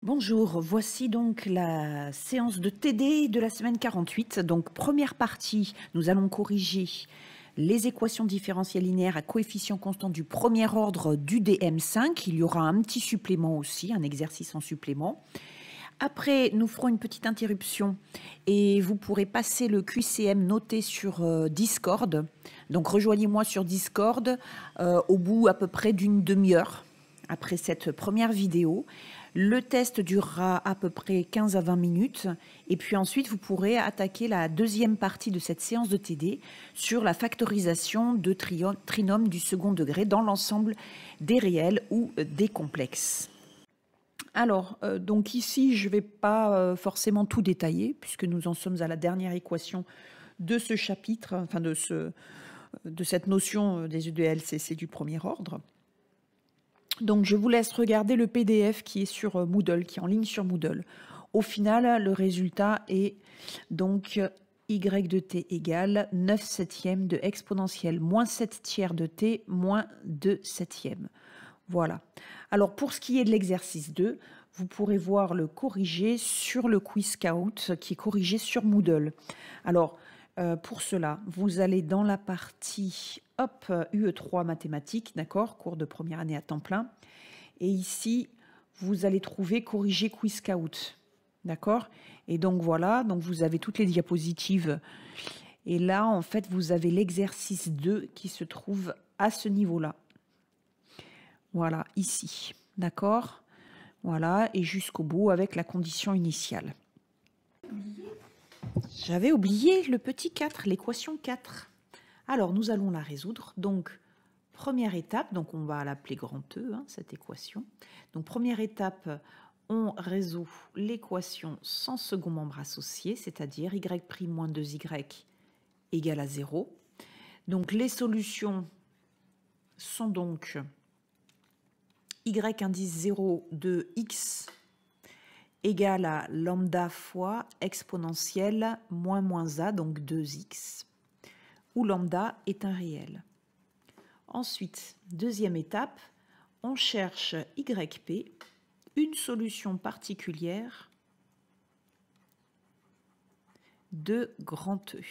Bonjour, voici donc la séance de TD de la semaine 48. Donc première partie, nous allons corriger les équations différentielles linéaires à coefficient constant du premier ordre du DM5. Il y aura un petit supplément aussi, un exercice en supplément. Après, nous ferons une petite interruption et vous pourrez passer le QCM noté sur Discord. Donc rejoignez-moi sur Discord au bout à peu près d'une demi-heure après cette première vidéo. Le test durera à peu près 15 à 20 minutes et puis ensuite vous pourrez attaquer la deuxième partie de cette séance de TD sur la factorisation de trinômes du second degré dans l'ensemble des réels ou des complexes. Alors, donc ici, je ne vais pas forcément tout détailler puisque nous en sommes à la dernière équation de ce chapitre, enfin de cette notion des UDLCC du premier ordre. Donc, je vous laisse regarder le PDF qui est sur Moodle, qui est en ligne sur Moodle. Au final, le résultat est donc y de t égale 9 septièmes de exponentielle moins 7 tiers de t moins 2 septièmes. Voilà. Alors, pour ce qui est de l'exercice 2, vous pourrez voir le corrigé sur le Quiz Scout qui est corrigé sur Moodle. Alors, pour cela, vous allez dans la partie UE3 mathématiques, d'accord, cours de première année à temps plein. Et ici, vous allez trouver corrigé Quiz Scout, d'accord. Et donc voilà, donc vous avez toutes les diapositives. Et là, en fait, vous avez l'exercice 2 qui se trouve à ce niveau-là. Voilà, ici, d'accord. Voilà, et jusqu'au bout avec la condition initiale. J'avais oublié le petit 4, l'équation 4. Alors, nous allons la résoudre. Donc, première étape, donc on va l'appeler grand E, cette équation. Donc, première étape, on résout l'équation sans second membre associé, c'est-à-dire y' moins 2y égale à 0. Donc, les solutions sont donc y indice 0 de x égale à lambda fois exponentielle moins a, donc 2x, où lambda est un réel. Ensuite, deuxième étape, on cherche yp, une solution particulière de grand E.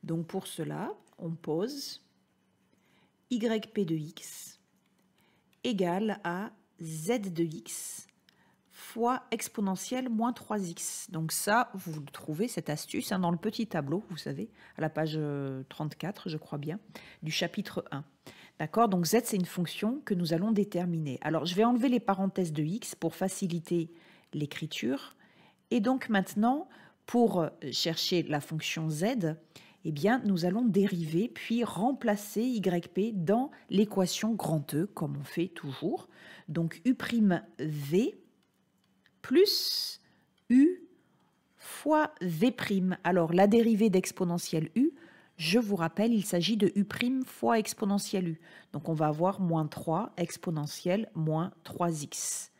Donc pour cela, on pose yp de x égale à z de x fois exponentielle moins 3x. Donc ça, vous trouvez cette astuce dans le petit tableau, vous savez, à la page 34, je crois bien, du chapitre 1. D'accord? Donc z, c'est une fonction que nous allons déterminer. Alors, je vais enlever les parenthèses de x pour faciliter l'écriture. Et donc maintenant, pour chercher la fonction z, eh bien, nous allons dériver puis remplacer yp dans l'équation grand E, comme on fait toujours. Donc, u'v plus u fois v'. Alors, la dérivée d'exponentielle u, je vous rappelle, il s'agit de u' fois exponentielle u. Donc, on va avoir moins 3 exponentielle moins 3x.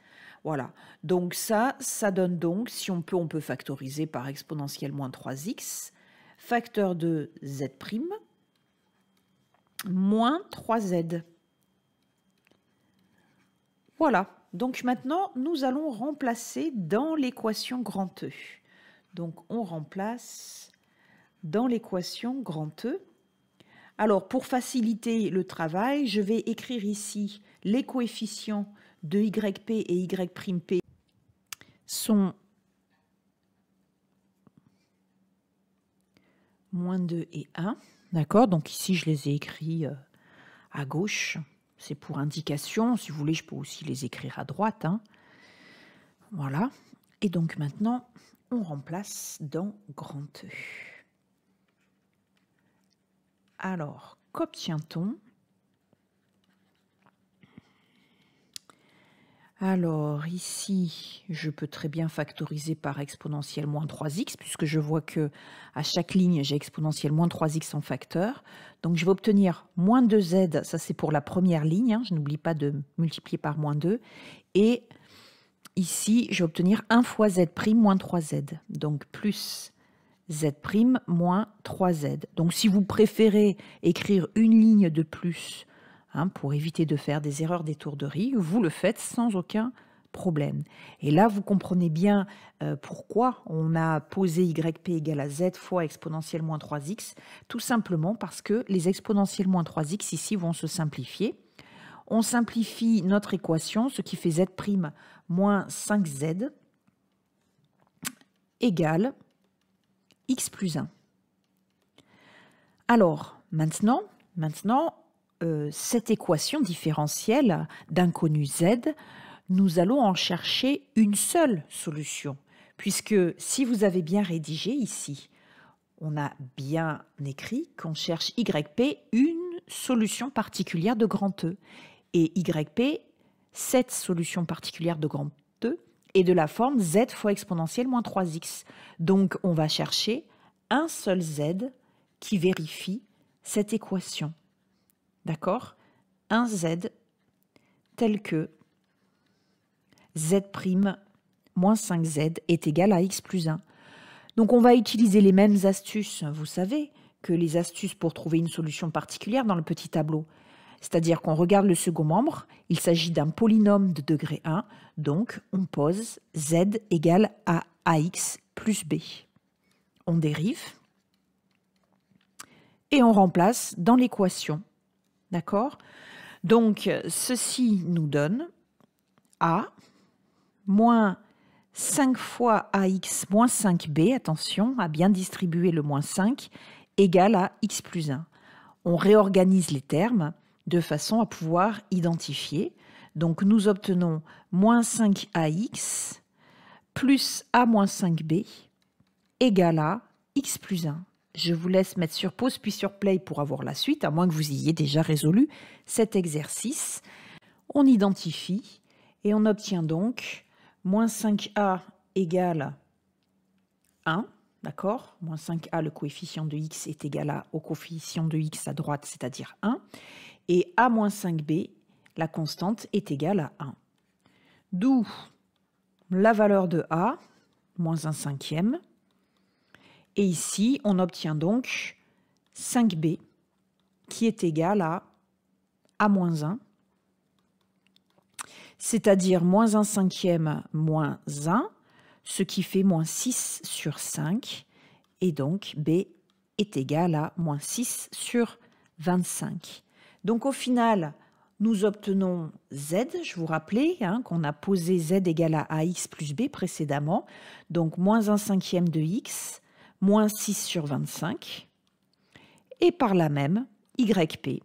Voilà. Donc, ça donne donc, si on peut factoriser par exponentielle moins 3x, facteur de z' moins 3z. Voilà. Donc maintenant, nous allons remplacer dans l'équation grand E. Donc on remplace dans l'équation grand E. Alors pour faciliter le travail, je vais écrire ici les coefficients de yp et y'P sont moins 2 et 1. D'accord? Donc ici, je les ai écrits à gauche. C'est pour indication. Si vous voulez, je peux aussi les écrire à droite. Voilà. Et donc maintenant, on remplace dans grand E. Alors, qu'obtient-on? Alors ici, je peux très bien factoriser par exponentielle moins 3x, puisque je vois que à chaque ligne, j'ai exponentielle moins 3x en facteur. Donc je vais obtenir moins 2z, ça c'est pour la première ligne, je n'oublie pas de multiplier par moins 2. Et ici, je vais obtenir 1 fois z' moins 3z, donc plus z' moins 3z. Donc si vous préférez écrire une ligne de plus pour éviter de faire des erreurs d'étourderie, vous le faites sans aucun problème. Et là, vous comprenez bien pourquoi on a posé yp égale à z fois exponentielle moins 3x, tout simplement parce que les exponentielles moins 3x ici vont se simplifier. On simplifie notre équation, ce qui fait z' moins 5z égale x plus 1. Alors, maintenant cette équation différentielle d'inconnu z, nous allons en chercher une seule solution, puisque si vous avez bien rédigé ici, on a bien écrit qu'on cherche yp une solution particulière de grand E. Et yp, cette solution particulière de grand E, est de la forme z fois exponentielle moins 3x. Donc on va chercher un seul z qui vérifie cette équation. D'accord? Un z tel que z' moins 5z est égal à x plus 1. Donc on va utiliser les mêmes astuces, vous savez, que les astuces pour trouver une solution particulière dans le petit tableau. C'est-à-dire qu'on regarde le second membre, il s'agit d'un polynôme de degré 1, donc on pose z égale à ax plus b. On dérive et on remplace dans l'équation. D'accord? Donc ceci nous donne a moins 5 fois ax moins 5b, attention à bien distribuer le moins 5, égale à x plus 1. On réorganise les termes de façon à pouvoir identifier. Donc nous obtenons moins 5ax plus a moins 5b égale à x plus 1. Je vous laisse mettre sur pause puis sur play pour avoir la suite, à moins que vous ayez déjà résolu cet exercice. On identifie et on obtient donc moins 5a égale 1, d'accord? Moins 5a, le coefficient de x est égal au coefficient de x à droite, c'est-à-dire 1. Et a moins 5b, la constante, est égale à 1. D'où la valeur de a, moins 1 cinquième. Et ici, on obtient donc 5b, qui est égal à a moins 1, c'est-à-dire moins 1 cinquième moins 1, ce qui fait moins 6 sur 5, et donc b est égal à moins 6 sur 25. Donc au final, nous obtenons z, je vous rappelais qu'on a posé z égale à ax plus b précédemment, donc moins 1 cinquième de x, moins 6 sur 25, et par là même, yp.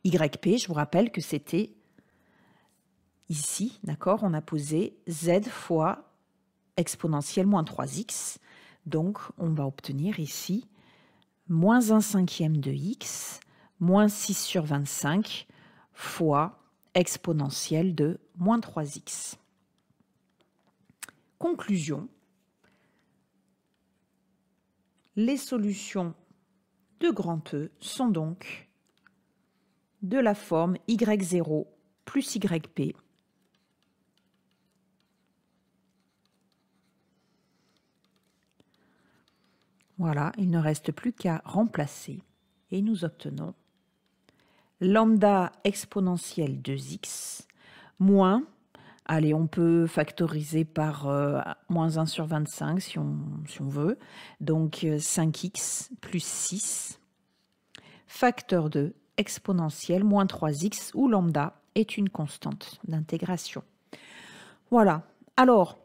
Yp, je vous rappelle que c'était ici, d'accord, on a posé z fois exponentielle moins 3x, donc on va obtenir ici moins 1 cinquième de x, moins 6 sur 25 fois exponentielle de moins 3x. Conclusion. Les solutions de grand E sont donc de la forme y0 plus yp voilà, il ne reste plus qu'à remplacer et nous obtenons lambda exponentielle 2x moins, allez, on peut factoriser par moins 1 sur 25 si on veut, donc 5x plus 6, facteur de exponentielle moins 3x, où lambda est une constante d'intégration. Voilà, alors,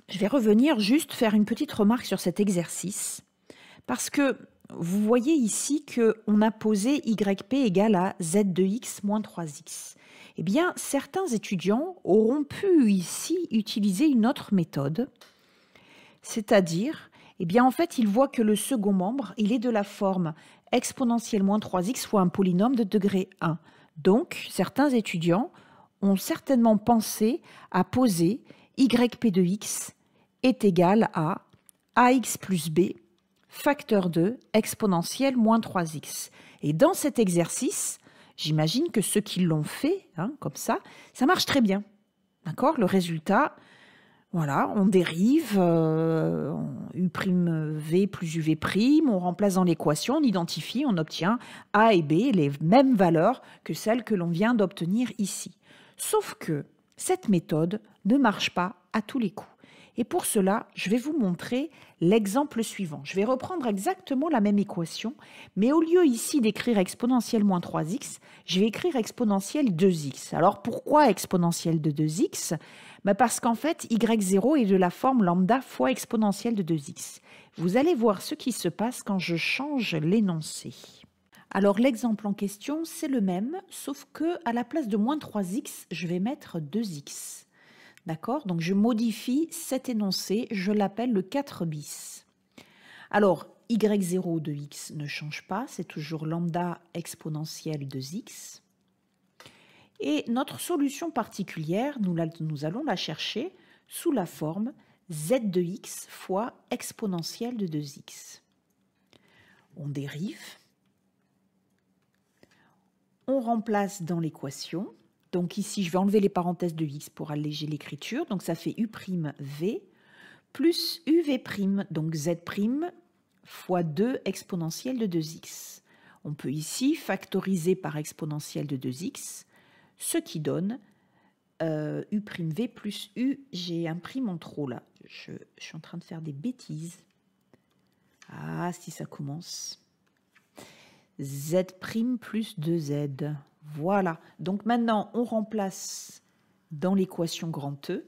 je vais revenir juste faire une petite remarque sur cet exercice, parce que vous voyez ici qu'on a posé yp égale à z de x moins 3x. Eh bien, certains étudiants auront pu ici utiliser une autre méthode, c'est-à-dire, eh bien, en fait, ils voient que le second membre, il est de la forme exponentielle moins 3x fois un polynôme de degré 1. Donc, certains étudiants ont certainement pensé à poser yp de x est égal à ax plus b, facteur de exponentielle moins 3x. Et dans cet exercice, j'imagine que ceux qui l'ont fait, comme ça marche très bien. D'accord? Le résultat, Voilà, on dérive u'V plus UV', on remplace dans l'équation, on identifie, on obtient A et B, les mêmes valeurs que celles que l'on vient d'obtenir ici. Sauf que cette méthode ne marche pas à tous les coups. Et pour cela, je vais vous montrer l'exemple suivant. Je vais reprendre exactement la même équation, mais au lieu ici d'écrire exponentielle moins 3x, je vais écrire exponentielle 2x. Alors pourquoi exponentielle de 2x? Parce qu'en fait, y0 est de la forme lambda fois exponentielle de 2x. Vous allez voir ce qui se passe quand je change l'énoncé. Alors l'exemple en question, c'est le même, sauf que à la place de moins 3x, je vais mettre 2x. D'accord? Donc je modifie cet énoncé, je l'appelle le 4 bis. Alors y0 de x ne change pas, c'est toujours lambda exponentielle de x. Et notre solution particulière, nous allons la chercher sous la forme z de x fois exponentielle de 2x. On dérive, on remplace dans l'équation. Donc ici, je vais enlever les parenthèses de x pour alléger l'écriture. Donc ça fait u'v plus uv', donc z' fois 2 exponentielle de 2x. On peut ici factoriser par exponentielle de 2x, ce qui donne u'v plus u, j'ai un prime en trop là. Je suis en train de faire des bêtises. Ah, si ça commence. Z' plus 2z. Voilà. Donc maintenant, on remplace dans l'équation grand E.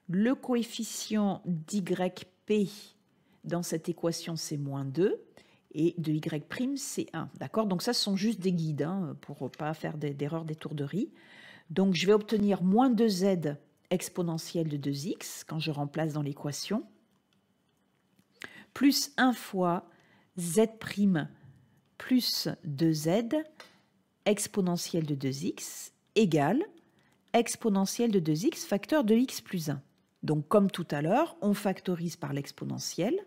Le coefficient d'yp dans cette équation, c'est moins 2. Et de y', c'est 1. D'accord? Donc ça, ce sont juste des guides pour ne pas faire d'erreur d'étourderie. Donc je vais obtenir moins 2z exponentielle de 2x quand je remplace dans l'équation, plus 1 fois z' plus 2z exponentielle de 2x égale exponentielle de 2x facteur de x plus 1. Donc comme tout à l'heure, on factorise par l'exponentielle.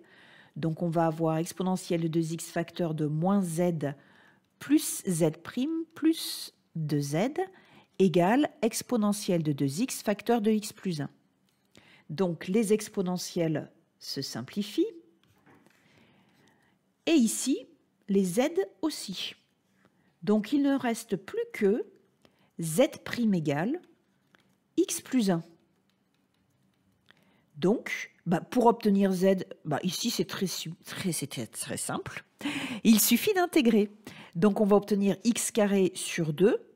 Donc on va avoir exponentielle de 2x facteur de moins z plus z' plus 2z égale exponentielle de 2x facteur de x plus 1. Donc les exponentielles se simplifient. Et ici, les z aussi. Donc il ne reste plus que z' égale x plus 1. Donc, pour obtenir z, ici c'est très simple. Il suffit d'intégrer. Donc on va obtenir x carré sur 2,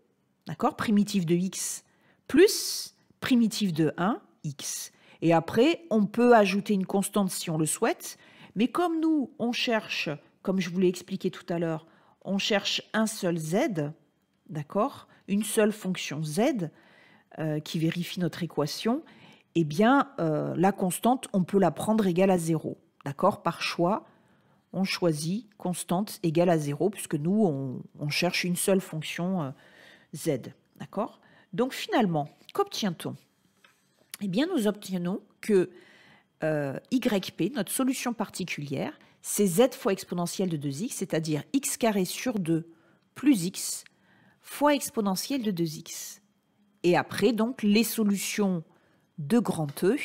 d'accord, primitif de x plus primitif de 1, x. Et après, on peut ajouter une constante si on le souhaite. Mais comme nous, on cherche, comme je vous l'ai expliqué tout à l'heure, on cherche un seul z, d'accord, une seule fonction z qui vérifie notre équation, eh bien, la constante, on peut la prendre égale à 0. D'accord? Par choix, on choisit constante égale à 0, puisque nous, on cherche une seule fonction z. D'accord? Donc finalement, qu'obtient-on? Eh bien, nous obtenons que yp, notre solution particulière, c'est z fois exponentielle de 2x, c'est-à-dire x carré sur 2 plus x fois exponentielle de 2x. Et après, donc, les solutions de grand E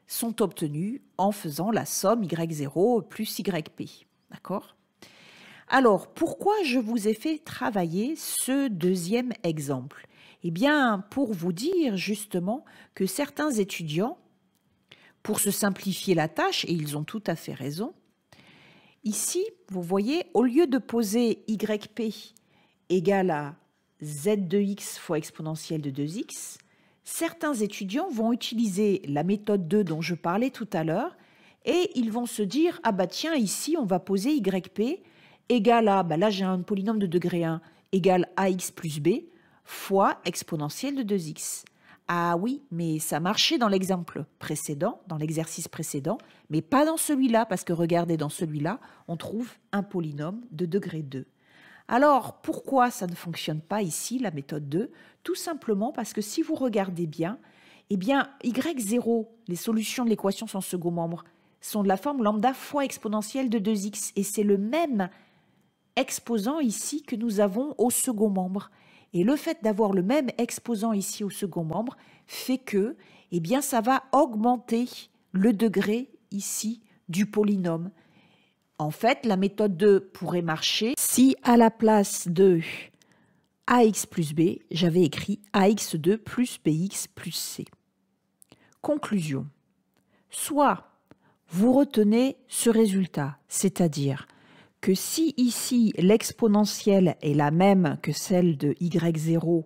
sont obtenues en faisant la somme y0 plus yp. D'accord? Alors, pourquoi je vous ai fait travailler ce deuxième exemple? Eh bien, pour vous dire justement que certains étudiants, pour se simplifier la tâche, et ils ont tout à fait raison, ici, vous voyez, au lieu de poser yp égale à z de x fois exponentielle de 2x, certains étudiants vont utiliser la méthode 2 dont je parlais tout à l'heure et ils vont se dire « Ah bah tiens, ici, on va poser yp égale à, là j'ai un polynôme de degré 1, égale ax plus b fois exponentielle de 2x. » Ah oui, mais ça marchait dans l'exemple précédent, dans l'exercice précédent, mais pas dans celui-là, parce que regardez, dans celui-là, on trouve un polynôme de degré 2. Alors, pourquoi ça ne fonctionne pas ici, la méthode 2? Tout simplement parce que si vous regardez bien, eh bien, y0, les solutions de l'équation sans second membre, sont de la forme lambda fois exponentielle de 2x. Et c'est le même exposant ici que nous avons au second membre. Et le fait d'avoir le même exposant ici au second membre fait que, eh bien ça va augmenter le degré ici du polynôme. En fait, la méthode 2 pourrait marcher si à la place de ax plus b, j'avais écrit ax2 plus bx plus c. Conclusion. Soit vous retenez ce résultat, c'est-à-dire que si ici l'exponentielle est la même que celle de y0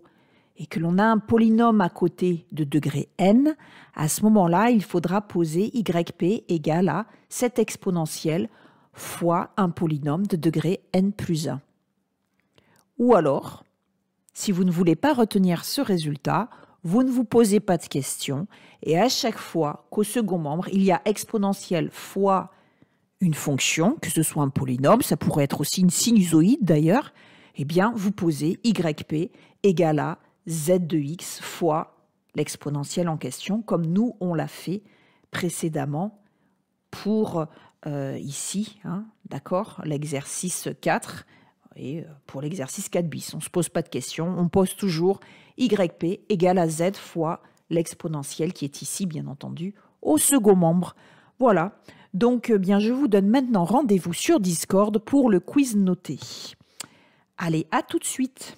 et que l'on a un polynôme à côté de degré n, à ce moment-là, il faudra poser yp égale à cette exponentielle fois un polynôme de degré n plus 1. Ou alors, si vous ne voulez pas retenir ce résultat, vous ne vous posez pas de questions et à chaque fois qu'au second membre, il y a exponentielle fois une fonction, que ce soit un polynôme, ça pourrait être aussi une sinusoïde d'ailleurs, eh bien vous posez yp égale à z de x fois l'exponentielle en question, comme nous on l'a fait précédemment pour ici, hein, d'accord, l'exercice 4 et pour l'exercice 4 bis. On ne se pose pas de questions, on pose toujours yp égale à z fois l'exponentielle qui est ici, bien entendu, au second membre. Voilà, donc bien je vous donne maintenant rendez-vous sur Discord pour le quiz noté. Allez, à tout de suite.